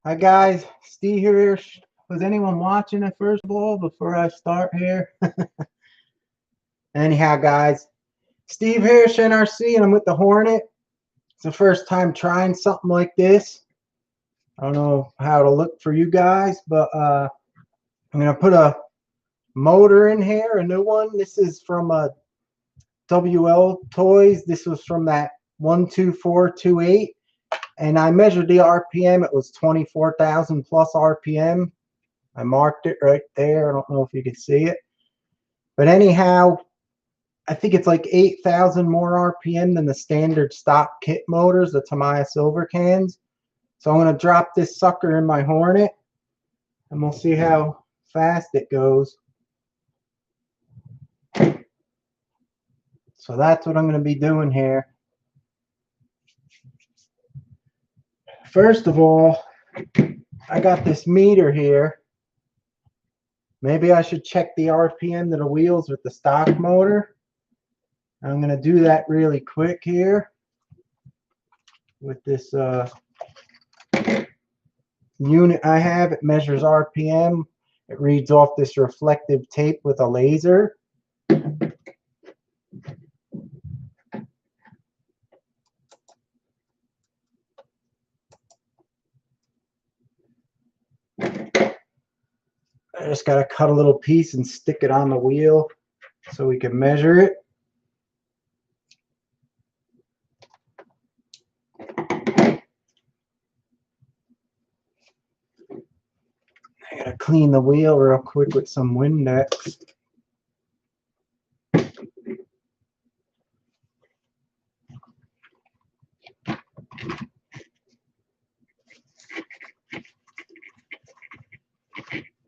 Hi guys, Steve here. Was anyone watching it first of all before I start here? Anyhow guys, Steve here, NRC, and I'm with the Hornet. It's the first time trying something like this. I don't know how to look for you guys, but I'm going to put a motor in here, a new one. This is from WL Toys. This was from that 12428. And I measured the RPM. It was 24,000 plus RPM. I marked it right there. I don't know if you can see it. But anyhow, I think it's like 8,000 more RPM than the standard stock kit motors, the Tamiya silver cans. So I'm going to drop this sucker in my Hornet, and we'll see how fast it goes. So that's what I'm going to be doing here. First of all, I got this meter here. Maybe I should check the RPM to the wheels with the stock motor. I'm going to do that really quick here with this unit I have. It measures RPM. It reads off this reflective tape with a laser. I just got to cut a little piece and stick it on the wheel so we can measure it. I got to clean the wheel real quick with some Windex.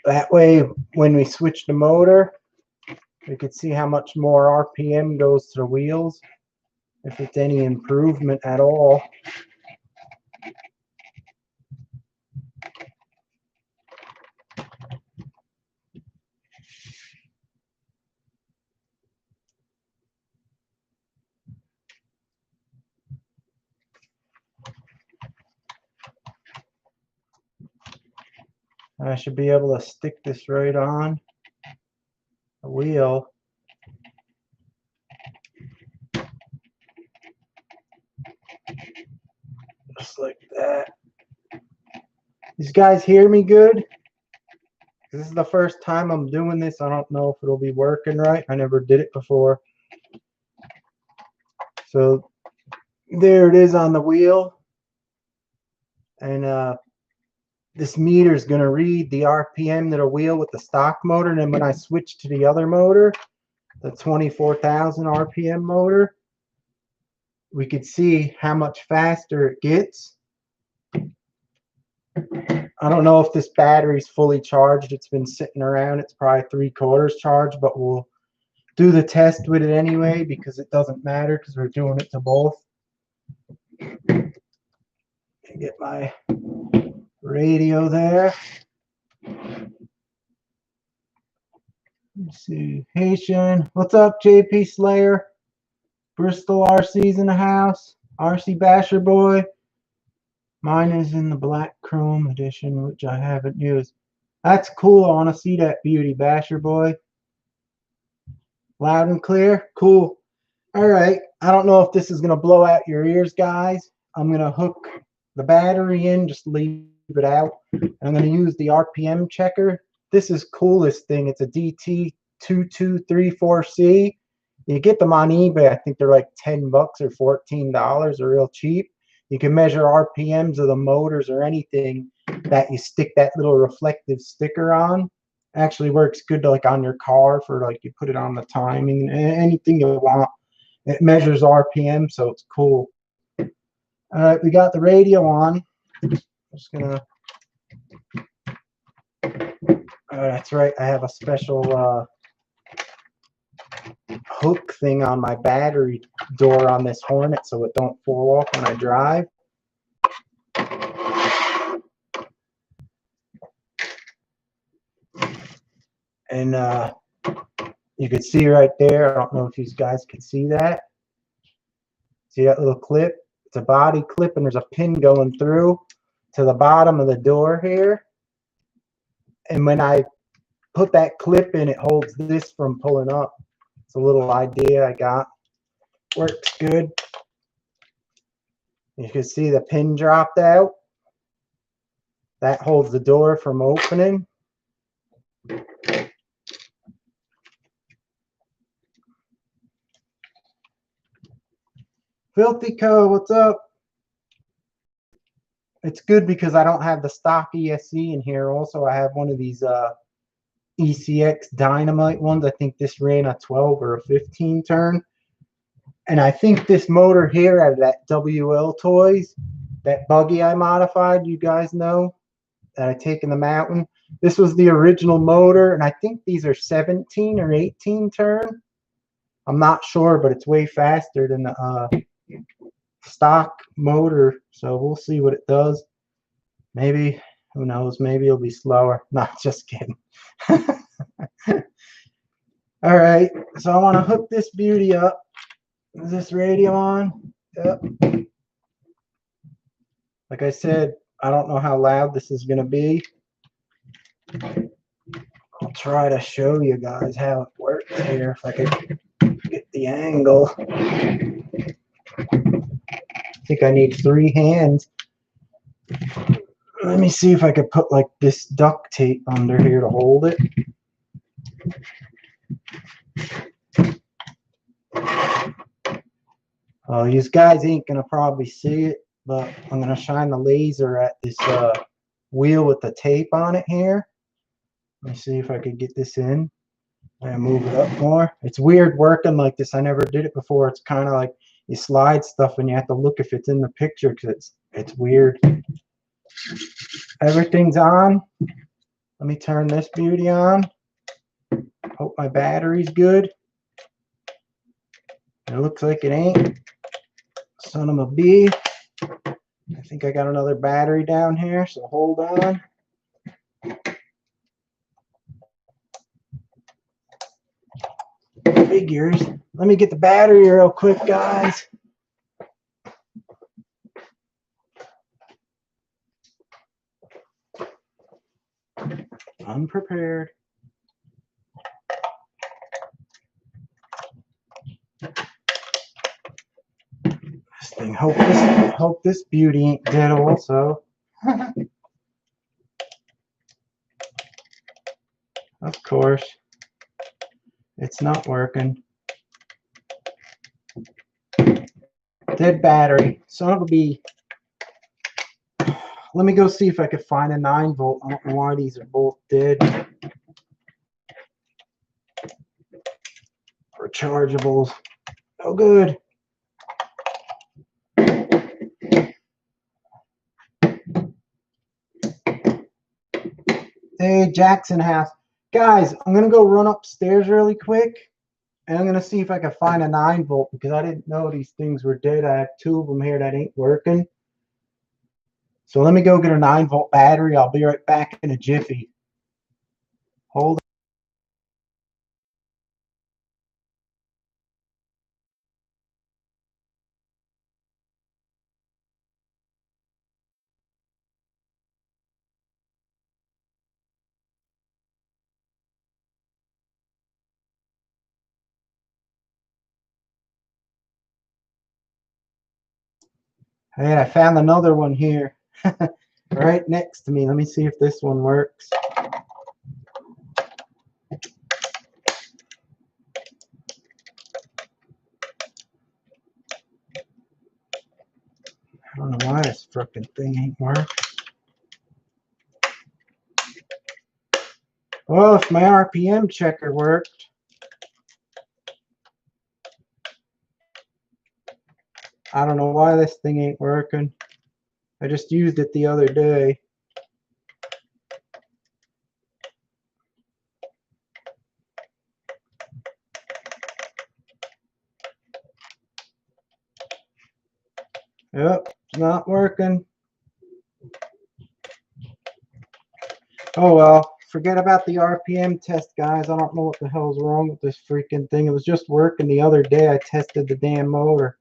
That way, when we switch the motor, we can see how much more RPM goes to the wheels, if it's any improvement at all. I should be able to stick this right on the wheel. Just like that. These guys hear me good? This is the first time I'm doing this. I don't know if it'll be working right. I never did it before. So there it is on the wheel. And this meter is going to read the RPM to the wheel with the stock motor. And then when I switch to the other motor, the 24,000 RPM motor, we could see how much faster it gets. I don't know if this battery's fully charged. It's been sitting around. It's probably 3/4 charged, but we'll do the test with it anyway because it doesn't matter because we're doing it to both. Get my radio there. Let's see. Haitian. What's up, JP Slayer? Bristol RC's in the house. RC Basher Boy. Mine is in the black chrome edition, which I haven't used. That's cool. I want to see that beauty, Basher Boy. Loud and clear. Cool. All right. I don't know if this is going to blow out your ears, guys. I'm going to hook the battery in, just leave it out. I'm going to use the RPM checker. This is coolest thing. It's a DT2234C. You get them on eBay. I think they're like $10 or $14. They're real cheap. You can measure RPMs of the motors or anything that you stick that little reflective sticker on. Actually works good to, like, on your car for, like, you put it on the timing, anything you want. It measures RPM, so it's cool. All right, we got the radio on. I'm just gonna. That's right. I have a special hook thing on my battery door on this Hornet so it don't fall off when I drive. And you can see right there, I don't know if you guys can see that. See that little clip? It's a body clip and there's a pin going through. to the bottom of the door here. And when I put that clip in, it holds this from pulling up. It's a little idea I got. Works good. You can see the pin dropped out. That holds the door from opening. Filthy Co, what's up? It's good because I don't have the stock ESC in here. Also, I have one of these ECX Dynamite ones. I think this ran a 12 or a 15 turn. And I think this motor here out of that WL Toys, that buggy I modified, you guys know, that I take in the mountain. This was the original motor, and I think these are 17 or 18 turn. I'm not sure, but it's way faster than the stock motor, so we'll see what it does. Maybe, who knows, maybe it'll be slower. Not just kidding. All right, so I want to hook this beauty up. Is this radio on? Yep. Like I said, I don't know how loud this is going to be. I'll try to show you guys how it works here if I could get the angle. I think I need 3 hands. Let me see if I could put like this duct tape under here to hold it. Oh, you guys ain't gonna probably see it, but I'm gonna shine the laser at this wheel with the tape on it here. Let me see if I could get this in and move it up more. It's weird working like this. I never did it before. It's kind of like you slide stuff and you have to look if it's in the picture because it's weird. Everything's on. Let me turn this beauty on. Hope my battery's good. It looks like it ain't. Son of a bee. I think I got another battery down here, so hold on. Figures. Let me get the battery real quick, guys. Unprepared. This thing. Hope this beauty ain't dead also. Of course. It's not working. Dead battery. Son of a bee. Let me go see if I can find a 9-volt. I don't know why these are both dead. Rechargeables. Oh, good. Hey, Jackson House. Guys, I'm going to go run upstairs really quick. And I'm going to see if I can find a 9-volt because I didn't know these things were dead. I have 2 of them here that ain't working. So let me go get a 9-volt battery. I'll be right back in a jiffy. Hold on. Hey, I found another one here. Right next to me. Let me see if this one works. I don't know why this frickin' thing ain't working. Well, if my RPM checker worked. I don't know why this thing ain't working. I just used it the other day. Yep, it's not working. Oh well, forget about the RPM test, guys. I don't know what the hell's wrong with this freaking thing. It was just working the other day. I tested the damn motor.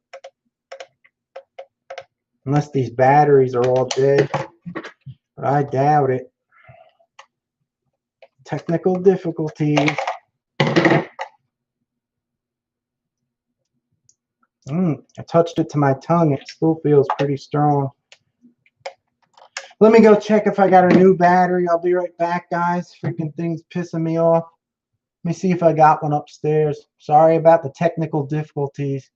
Unless these batteries are all dead. but I doubt it. Technical difficulties. I touched it to my tongue. It still feels pretty strong. Let me go check if I got a new battery. I'll be right back, guys. Freaking thing's pissing me off. Let me see if I got one upstairs. Sorry about the technical difficulties.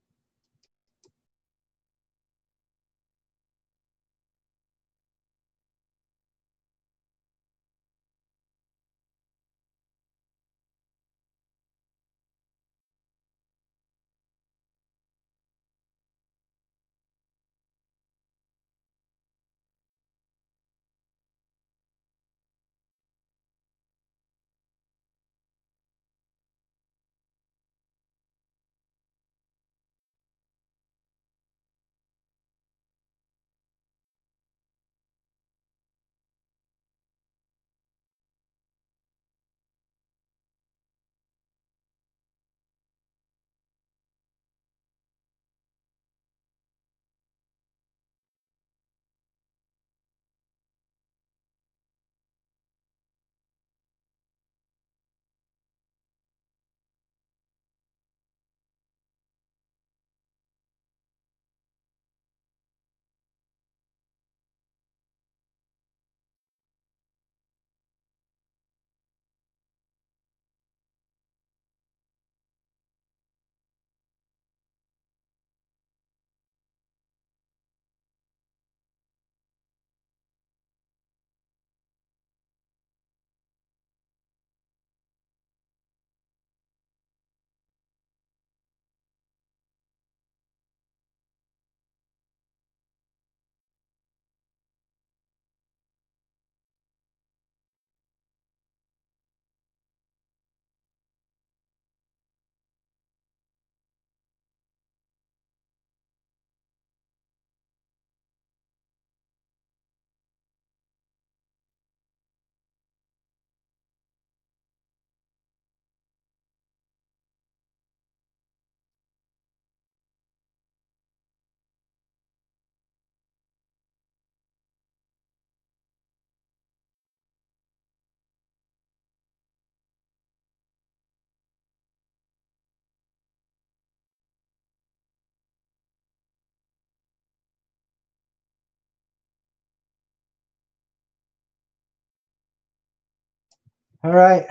All right,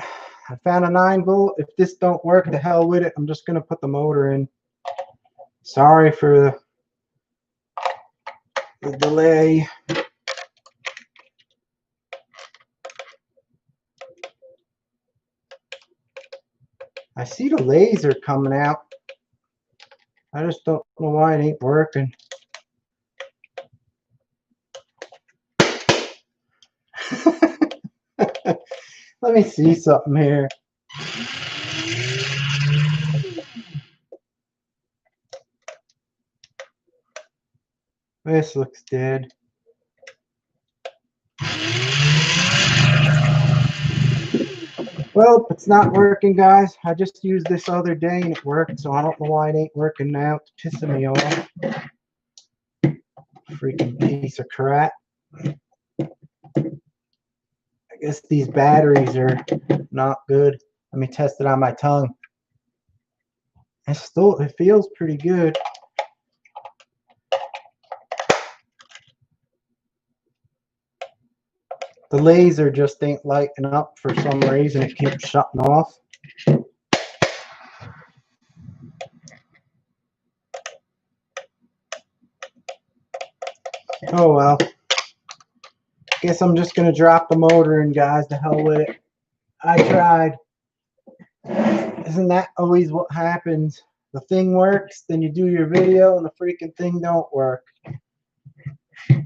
I found a 9-volt. If this don't work, the hell with it. I'm just gonna put the motor in. Sorry for the delay. I see the laser coming out. I just don't know why it ain't working. Let me see something here. This looks dead. Well, it's not working, guys. I just used this other day and it worked, so I don't know why it ain't working now. It's pissing me off. Freaking piece of crap. I guess these batteries are not good. Let me test it on my tongue. It feels pretty good. The laser just ain't lighting up for some reason. It keeps shutting off. Oh well. Guess I'm just gonna drop the motor in, guys. The hell with it. I tried. Isn't that always what happens? The thing works, then you do your video and the freaking thing don't work.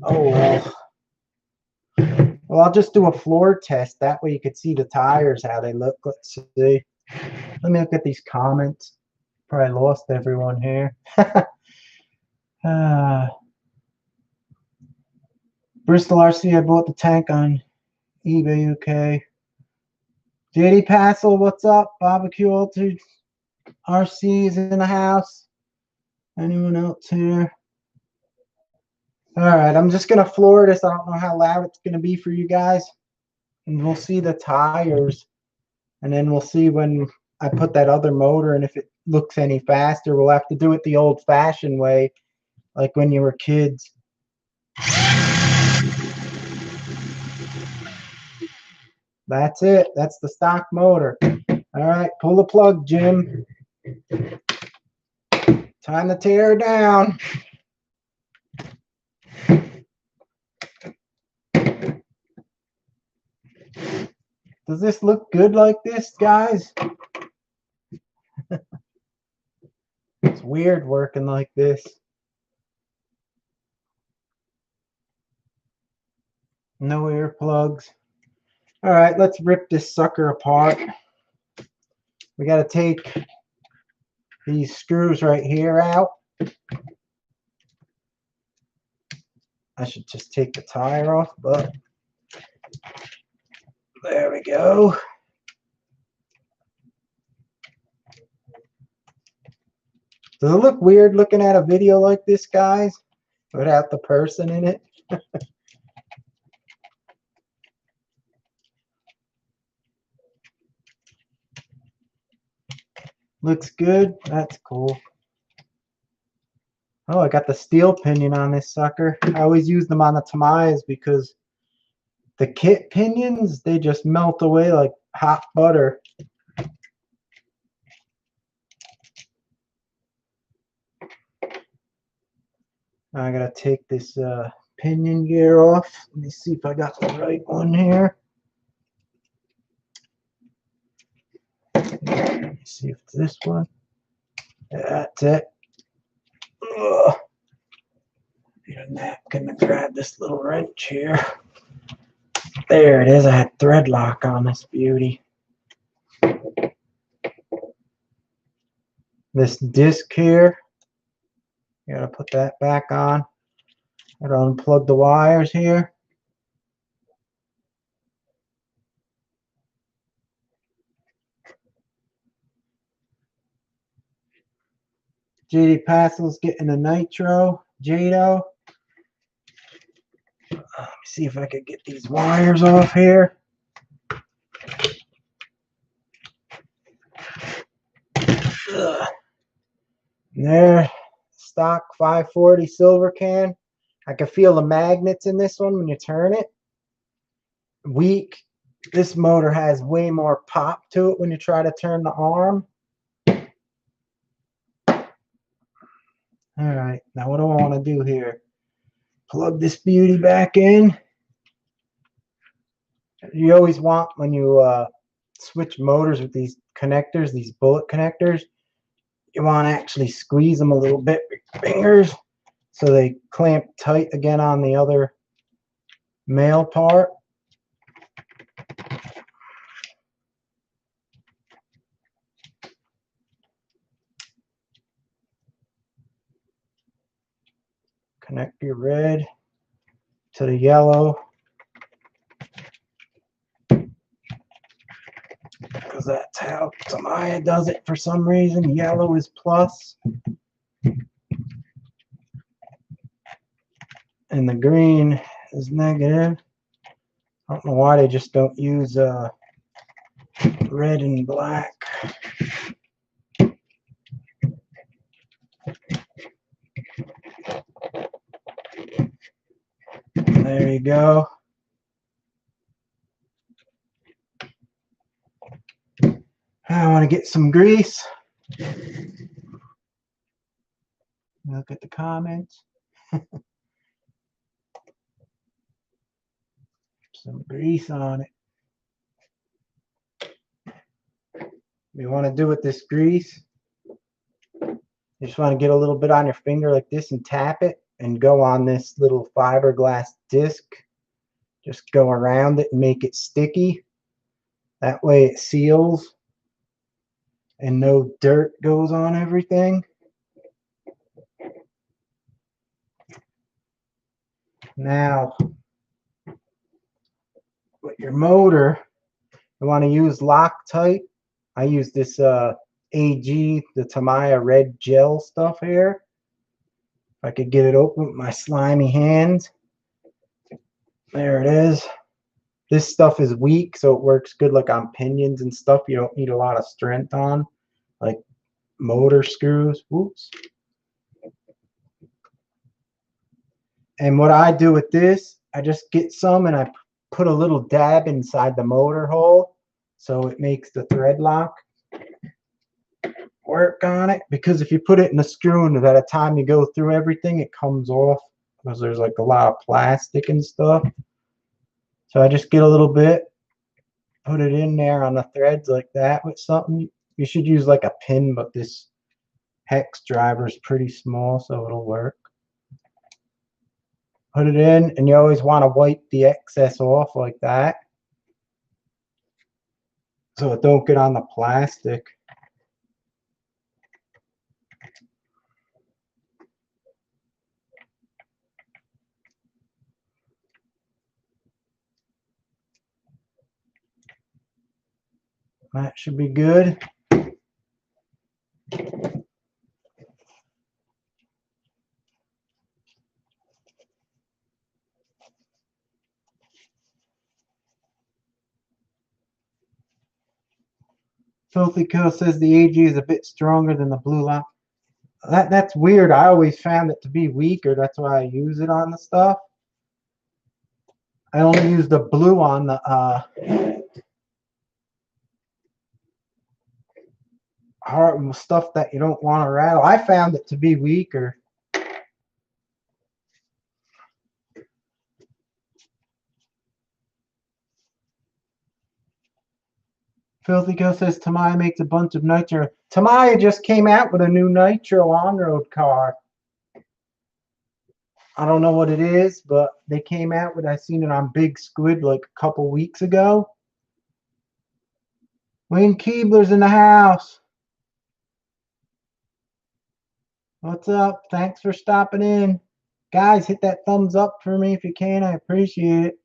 Oh well. Well, I'll just do a floor test. That way you could see the tires, how they look. Let's see. Let me look at these comments. Probably lost everyone here. Bristol RC, I bought the tank on eBay UK. JD Passel, what's up? Barbecue Altered RC is in the house. Anyone else here? All right, I'm just gonna floor this. I don't know how loud it's gonna be for you guys, and we'll see the tires, and then we'll see when I put that other motor, and if it looks any faster. We'll have to do it the old-fashioned way, like when you were kids. That's it. That's the stock motor. All right, pull the plug, Jim. Time to tear down. Does this look good like this, guys? It's weird working like this. No earplugs. All right, let's rip this sucker apart. We got to take these screws right here out. I should just take the tire off, but there we go. Does it look weird looking at a video like this, guys, without the person in it? Looks good. That's cool. Oh, I got the steel pinion on this sucker. I always use them on the Tamiyas because the kit pinions, they just melt away like hot butter. Now I gotta take this pinion gear off. Let me see if I got the right one here. Let me see if it's this one. That's it. Ugh. Need a napkin to grab this little wrench here. There it is. I had thread lock on this beauty. This disc here, you gotta put that back on. Gotta unplug the wires here. JD Passel's getting a nitro. Jado. Let me see if I could get these wires off here. Ugh. There, stock 540 silver can. I can feel the magnets in this one when you turn it. Weak. This motor has way more pop to it when you try to turn the arm. All right, now what do I want to do here? Plug this beauty back in. You always want, when you switch motors with these connectors, these bullet connectors, you want to actually squeeze them a little bit with your fingers so they clamp tight again on the other male part. Connect your red to the yellow, because that's how Tamiya does it for some reason. Yellow is plus and the green is negative. I don't know why they just don't use red and black. There you go. I want to get some grease. Look at the comments. Some grease on it. You want to do with this grease, you just want to get a little bit on your finger like this and tap it and go on this little fiberglass disc. Just go around it and make it sticky. That way it seals and no dirt goes on everything. Now, with your motor, you want to use Loctite. I use this AG, the Tamiya red gel stuff here. I could get it open with my slimy hands. There it is. This stuff is weak, so it works good like on pinions and stuff you don't need a lot of strength on, like motor screws. Oops. And what I do with this, I just get some and I put a little dab inside the motor hole so it makes the thread lock work on it. Because if you put it in a screw and by the time you go through everything, it comes off because there's like a lot of plastic and stuff. So I just get a little bit, put it in there on the threads like that with something. You should use like a pin, but this hex driver is pretty small, so it'll work. Put it in, and you always want to wipe the excess off like that so it don't get on the plastic. That should be good. Filthy Co says the AG is a bit stronger than the blue lock. That's weird. I always found it to be weaker. That's why I use it on the stuff. I only use the blue on the hard stuff that you don't want to rattle. I found it to be weaker. Filthy Co says Tamiya makes a bunch of nitro. Tamiya just came out with a new nitro on-road car. I don't know what it is, but they came out with, I seen it on Big Squid like a couple weeks ago. Wayne Keebler's in the house. What's up? Thanks for stopping in. Guys, hit that thumbs up for me if you can. I appreciate it.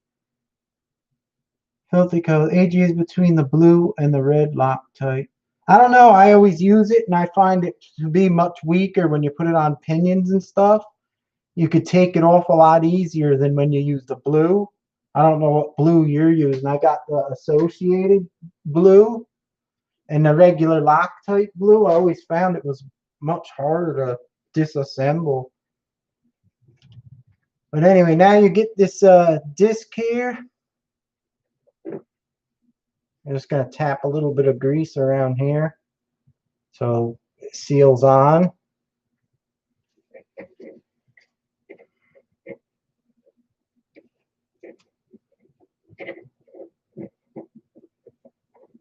Filthy Co. AG is between the blue and the red Loctite. I don't know. I always use it, and I find it to be much weaker when you put it on pinions and stuff. You could take it off a lot easier than when you use the blue. I don't know what blue you're using. I got the associated blue and the regular Loctite blue. I always found it was much harder to disassemble. But anyway, now you get this disc here. I'm just going to tap a little bit of grease around here so it seals on.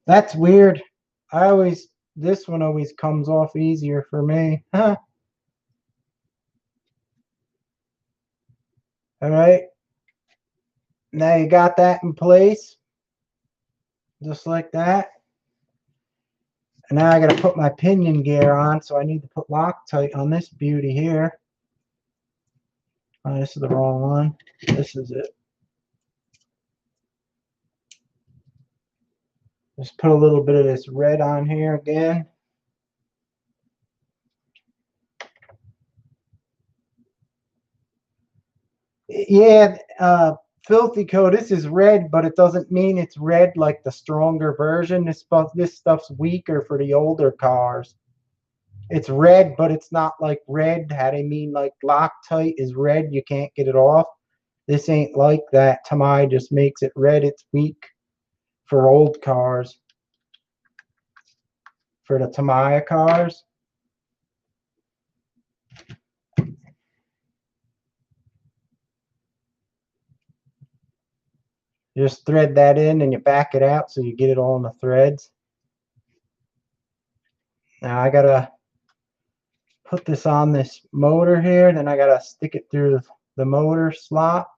That's weird. This one always comes off easier for me. All right. Now you got that in place. Just like that. And now I got to put my pinion gear on, so I need to put Loctite on this beauty here. Oh, this is the wrong one. This is it. Just put a little bit of this red on here again. Yeah, Filthy Co, this is red, but it doesn't mean it's red like the stronger version. This stuff's weaker for the older cars. It's red, but it's not like red. How they mean like Loctite is red, you can't get it off. This ain't like that. Tamiya just makes it red. It's weak for old cars. For the Tamiya cars. You just thread that in and you back it out so you get it all in the threads. Now I gotta put this on this motor here, then I gotta stick it through the motor slot.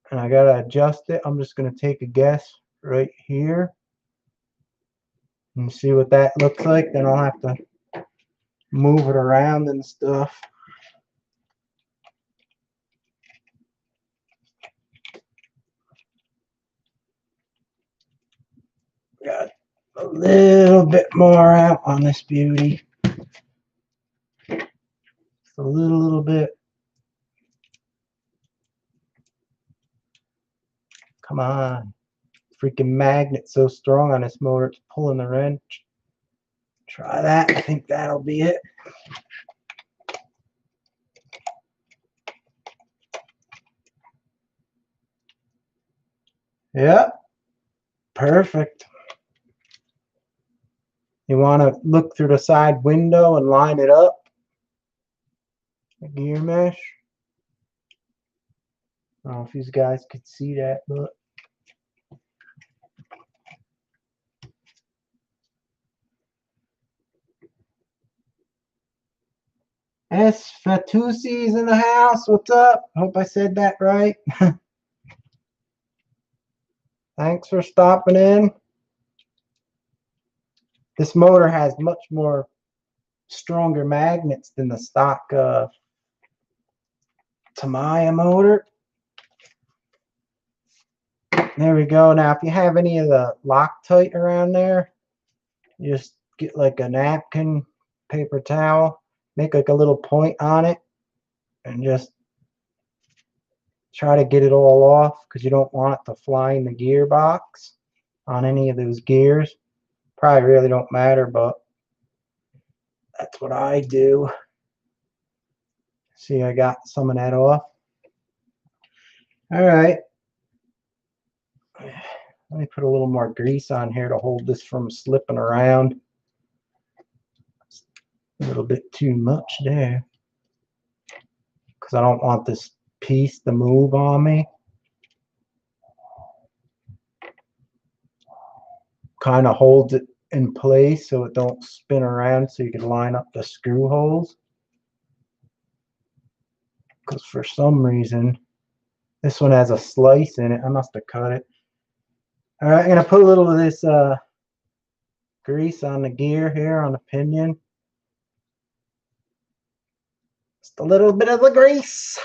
And I gotta adjust it. I'm just gonna take a guess right here and see what that looks like. Then I'll have to move it around and stuff. Got a little bit more out on this beauty. Just a little bit. Come on. Freaking magnet so strong on this motor, it's pulling the wrench. Try that. I think that'll be it. Yep. Perfect. You want to look through the side window and line it up. The gear mesh. I don't know if these guys could see that, but S Fatusi's in the house. What's up? Hope I said that right. Thanks for stopping in. This motor has much more stronger magnets than the stock Tamiya motor. There we go. Now, if you have any of the Loctite around there, you just get like a napkin, paper towel, make like a little point on it, and just try to get it all off because you don't want it to fly in the gearbox on any of those gears. Probably really don't matter, but that's what I do. See, I got some of that off. All right. Let me put a little more grease on here to hold this from slipping around. A little bit too much there because I don't want this piece to move on me. Kind of holds it in place so it don't spin around, so you can line up the screw holes. Because for some reason this one has a slice in it. I must have cut it. All right, I'm gonna put a little of this grease on the gear here on the pinion. Just a little bit of the grease.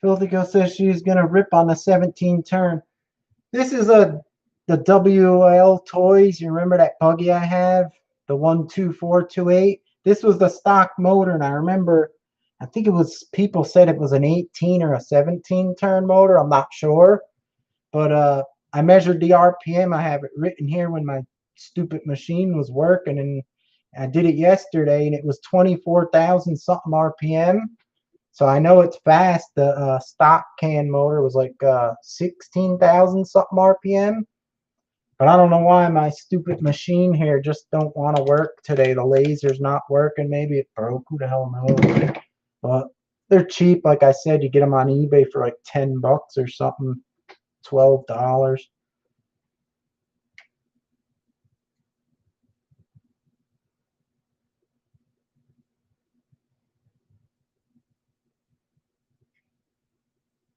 Filthy Girl says she's gonna rip on the 17 turn. This is the WL Toys. You remember that buggy I have, the 12428? This was the stock motor, and I remember, I think it was, people said it was an 18 or a 17 turn motor. I'm not sure, but I measured the RPM. I have it written here when my stupid machine was working, and I did it yesterday, and it was 24,000 something RPM. So I know it's fast. The stock can motor was like 16,000 something RPM. But I don't know why my stupid machine here just don't want to work today. The laser's not working. Maybe it broke. Who the hell knows? But they're cheap. Like I said, you get them on eBay for like 10 bucks or something. $12.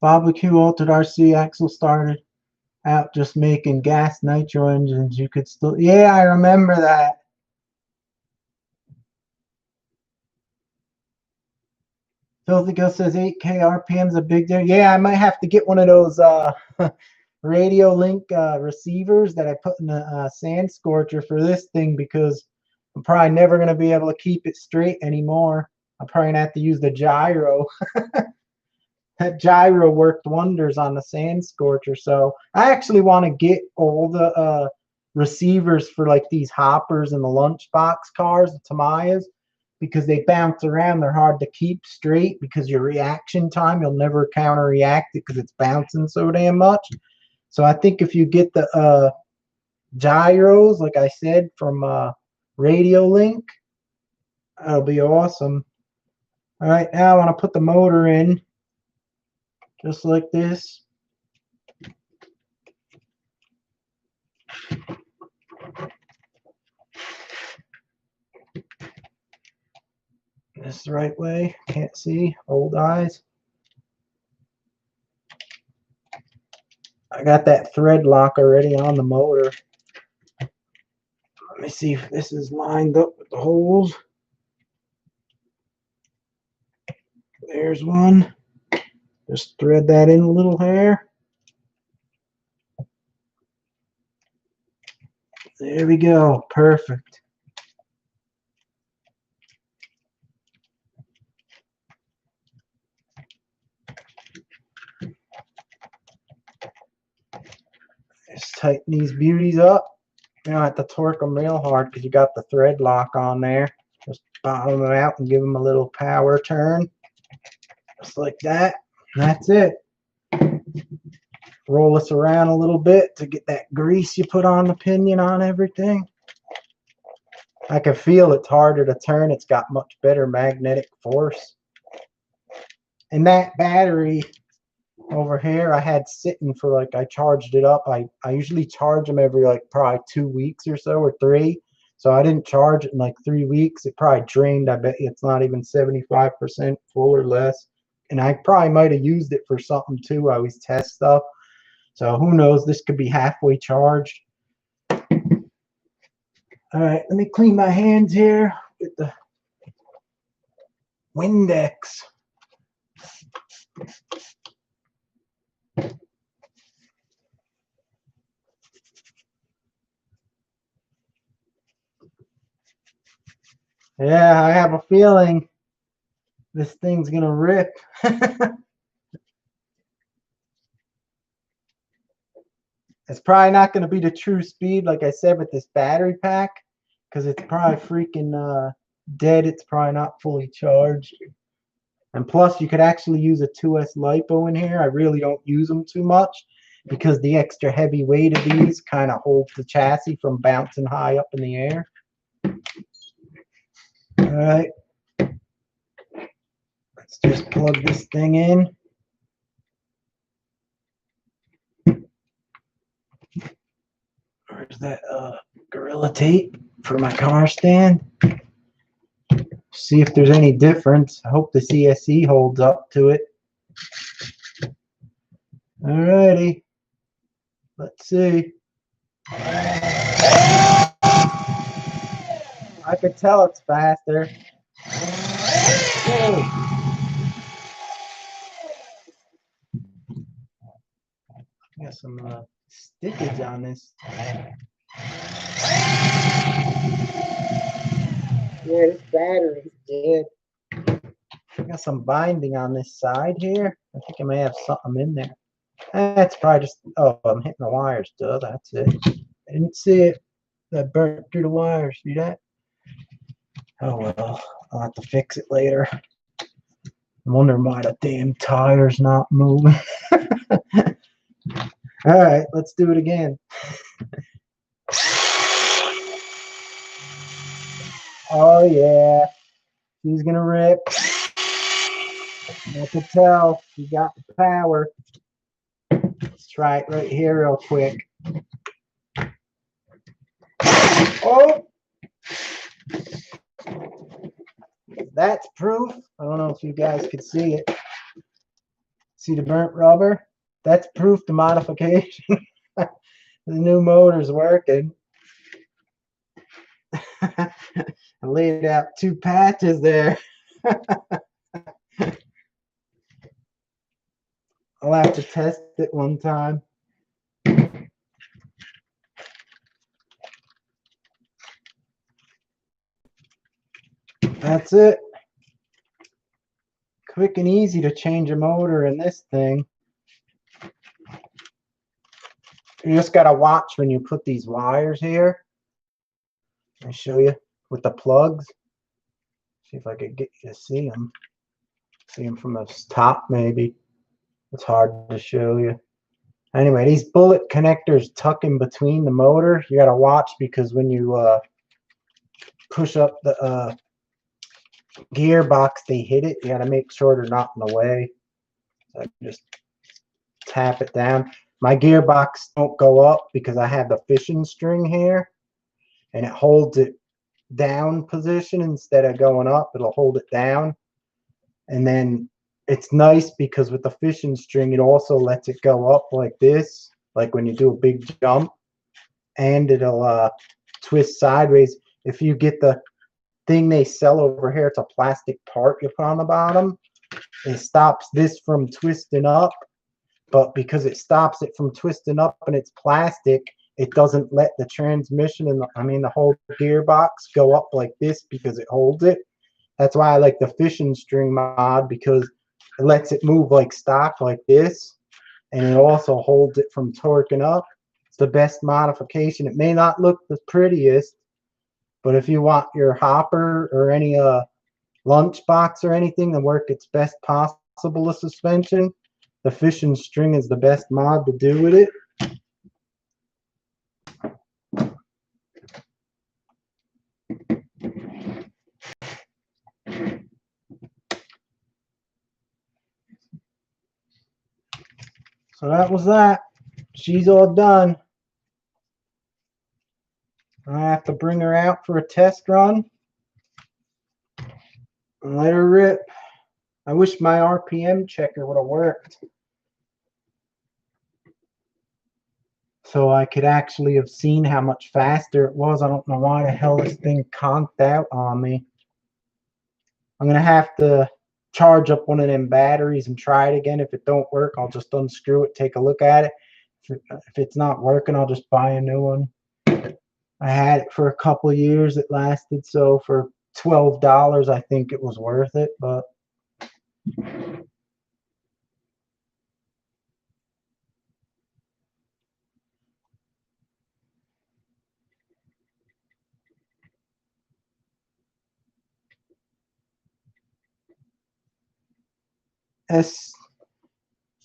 Barbecue Altered RC Axle started out just making gas nitro engines. You could still, yeah, I remember that. Filthy Ghost says 8K RPM's a big deal. Yeah, I might have to get one of those radio link receivers that I put in the sand scorcher for this thing, because I'm probably never going to be able to keep it straight anymore. I'm probably going to have to use the gyro. That gyro worked wonders on the sand scorcher. So I actually want to get all the receivers for like these hoppers and the lunchbox cars, the Tamiyas, because they bounce around. They're hard to keep straight because your reaction time, you'll never counter react it because it's bouncing so damn much. So I think if you get the gyros, like I said, from Radio Link, that'll be awesome. All right, now I want to put the motor in just like this. This the right way. Can't see. Old eyes. I got that thread lock already on the motor. Let me see if this is lined up with the holes. There's one. Just thread that in a little hair. There we go. Perfect. Just tighten these beauties up. You don't have to torque them real hard because you got the thread lock on there. Just bottom them out and give them a little power turn. Just like that. And that's it. Roll this around a little bit to get that grease you put on the pinion on everything. I can feel it's harder to turn. It's got much better magnetic force. And that battery over here I had sitting for like, I charged it up. I usually charge them every like probably 2 weeks or so, or 3. So I didn't charge it in like 3 weeks. It probably drained. I bet it's not even 75% full or less. And I probably might have used it for something too. I always test stuff. So who knows? This could be halfway charged. All right, let me clean my hands here with the Windex. Yeah, I have a feeling this thing's gonna rip. It's probably not going to be the true speed, like I said, with this battery pack, because it's probably freaking dead. It's probably not fully charged. And plus, you could actually use a 2S LiPo in here. I really don't use them too much because the extra heavy weight of these kind of holds the chassis from bouncing high up in the air. All right. Let's just plug this thing in. Where's that Gorilla tape for my car stand? See if there's any difference. I hope the CSE holds up to it. Alrighty. Let's see. I could tell it's faster. Whoa. Got some stickage on this. Yeah, this battery's dead. Got some binding on this side here. I think I may have something in there. That's probably just, oh, I'm hitting the wires, duh, that's it. I didn't see it. That burnt through the wires, see that? Oh well, I'll have to fix it later. I'm wondering why the damn tire's not moving. Alright, let's do it again. Oh yeah, she's gonna rip. I could tell she got the power. Let's try it right here real quick. Oh! That's proof. I don't know if you guys could see it. See the burnt rubber? That's proof the modification. The new motor's working. I laid out 2 patches there. I'll have to test it one time. That's it. Quick and easy to change a motor in this thing. You just gotta watch when you put these wires here. I'll show you with the plugs. See if I could get you to see them. See them from the top maybe. It's hard to show you. Anyway, these bullet connectors tuck in between the motor. You gotta watch because when you push up the gearbox, they hit it. You gotta make sure they're not in the way. So I just tap it down. My gearbox don't go up because I have the fishing string here, and it holds it down position instead of going up. It'll hold it down, and then it's nice because with the fishing string, it also lets it go up like this, like when you do a big jump, and it'll twist sideways. If you get the thing they sell over here, it's a plastic part you put on the bottom. It stops this from twisting up, but because it stops it from twisting up and it's plastic, it doesn't let the transmission and the whole gearbox go up like this because it holds it. That's why I like the fishing string mod, because it lets it move like stock like this, and it also holds it from torquing up. It's the best modification. It may not look the prettiest, but if you want your hopper or any lunchbox or anything to work its best possible with suspension, the fishing string is the best mod to do with it. So that was that. She's all done. I have to bring her out for a test run and let her rip. I wish my RPM checker would have worked, so I could actually have seen how much faster it was. I don't know why the hell this thing conked out on me. I'm going to have to charge up one of them batteries and try it again. If it don't work, I'll just unscrew it, take a look at it. If it's not working, I'll just buy a new one. I had it for a couple of years. It lasted, so for $12, I think it was worth it, but S.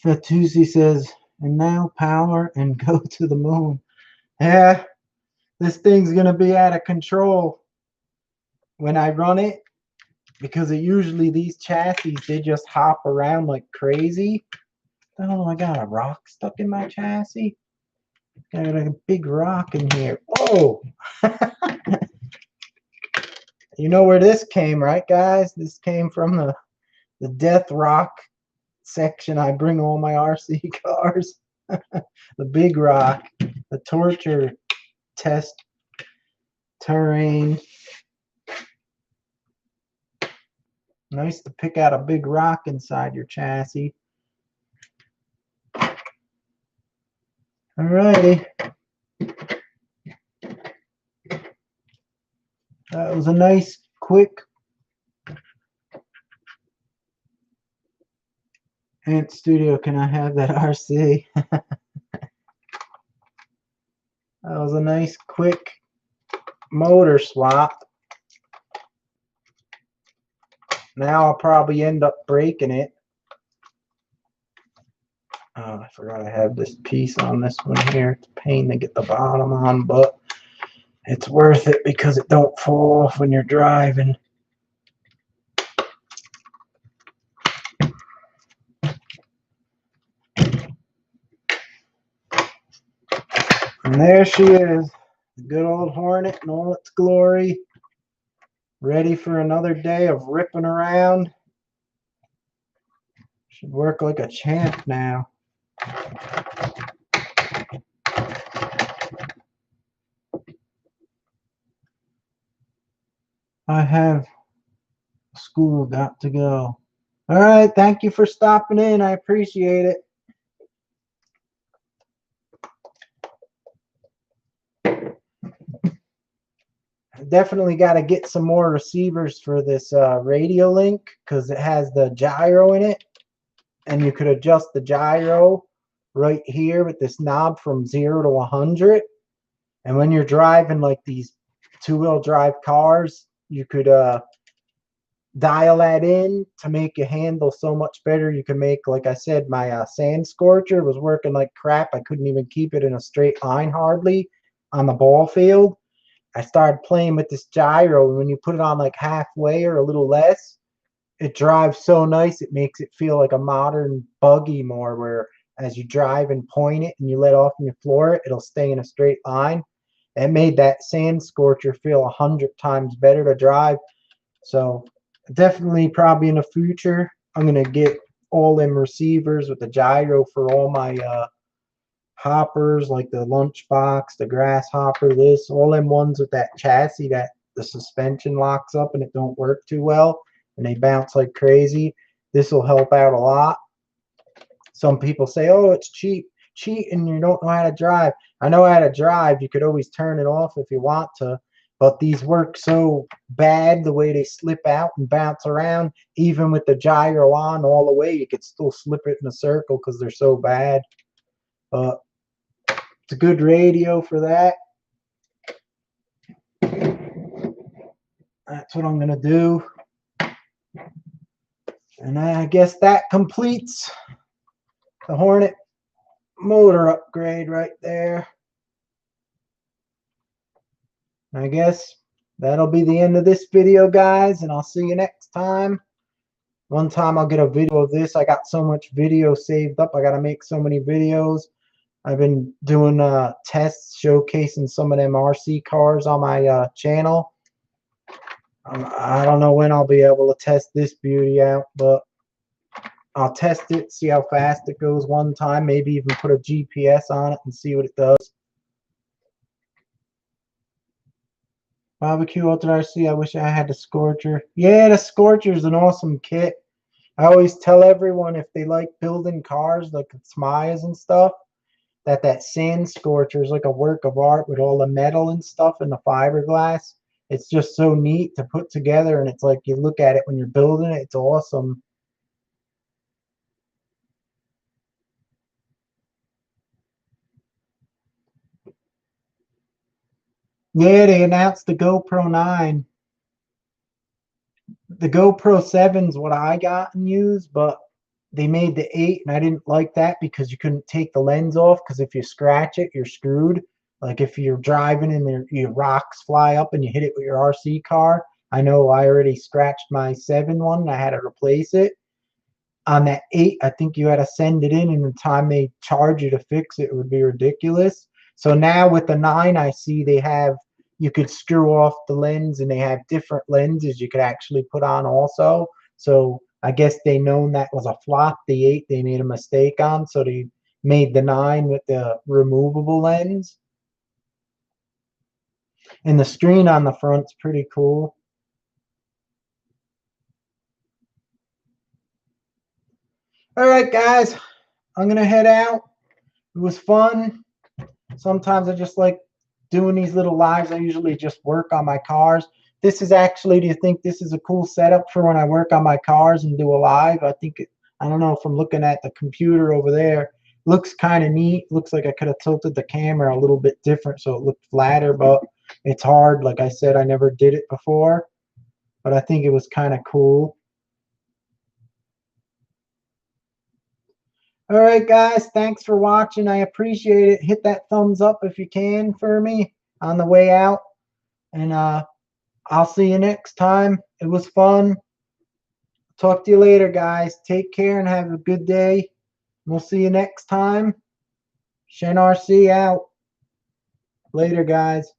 Fatuzzi says, and now power and go to the moon. Yeah, this thing's going to be out of control when I run it, because usually these chassis, they just hop around like crazy. Oh, I got a rock stuck in my chassis. Got a big rock in here. Whoa! You know where this came, right, guys? This came from the Death Rock section. I bring all my RC cars. The big rock, the torture test terrain. Nice to pick out a big rock inside your chassis. Alrighty. That was a nice, quick Ant Studio. Can I have that RC? That was a nice, quick motor swap. Now I'll probably end up breaking it. Oh, I forgot I have this piece on this one here. It's a pain to get the bottom on, but it's worth it because it don't fall off when you're driving. And there she is, the good old Hornet in all its glory, ready for another day of ripping around. Should work like a champ now. I have school got to go. All right, thank you for stopping in. I appreciate it. Definitely got to get some more receivers for this radio link, because it has the gyro in it, and you could adjust the gyro right here with this knob from 0 to 100. And when you're driving like these two-wheel drive cars, you could dial that in to make you handle so much better. You can make, like I said, my sand scorcher was working like crap. I couldn't even keep it in a straight line hardly on the ball field. I started playing with this gyro, and when you put it on like halfway or a little less, it drives so nice. It makes it feel like a modern buggy more, where as you drive and point it and you let off and you floor it, it'll stay in a straight line. It made that sand scorcher feel 100 times better to drive. So definitely probably in the future, I'm going to get all them receivers with the gyro for all my hoppers like the lunchbox, the grasshopper, this, all them ones with that chassis that the suspension locks up and it don't work too well and they bounce like crazy. This will help out a lot. Some people say, oh, it's cheap and you don't know how to drive. I know how to drive. You could always turn it off if you want to, but these work so bad the way they slip out and bounce around. Even with the gyro on all the way, you could still slip it in a circle because they're so bad. But it's a good radio for that. That's what I'm going to do. And I guess that completes the Hornet motor upgrade right there. I guess that'll be the end of this video, guys, and I'll see you next time. One time I'll get a video of this. I got so much video saved up. I got to make so many videos. I've been doing tests showcasing some of them RC cars on my channel. I don't know when I'll be able to test this beauty out, but I'll test it, see how fast it goes one time, maybe even put a GPS on it and see what it does. Barbecue Ultra RC, I wish I had the Scorcher. Yeah, the Scorcher is an awesome kit. I always tell everyone if they like building cars like Tamiyas and stuff, that sand Scorcher is like a work of art with all the metal and stuff and the fiberglass. It's just so neat to put together, and it's like you look at it when you're building it, it's awesome. Yeah, they announced the GoPro 9. The GoPro 7 is what I got and used, but they made the 8, and I didn't like that because you couldn't take the lens off, because if you scratch it, you're screwed. Like if you're driving and your rocks fly up and you hit it with your RC car. I know I already scratched my 7 one, and I had to replace it. On that 8, I think you had to send it in, and the time they charge you to fix it would be ridiculous. So now with the 9, I see they have, you could screw off the lens, and they have different lenses you could actually put on also. So I guess they known that was a flop. The 8 they made a mistake on, so they made the 9 with the removable lens. And the screen on the front's pretty cool. All right, guys, I'm gonna head out. It was fun. Sometimes I just like doing these little lives. I usually just work on my cars. This is actually, do you think this is a cool setup for when I work on my cars and do a live? I think, I don't know, from looking at the computer over there, looks kind of neat. Looks like I could have tilted the camera a little bit different so it looked flatter, but it's hard. Like I said, I never did it before, but I think it was kind of cool. All right, guys, thanks for watching. I appreciate it. Hit that thumbs up if you can for me on the way out. And I'll see you next time. It was fun. Talk to you later, guys. Take care and have a good day. We'll see you next time. Shen RC out. Later, guys.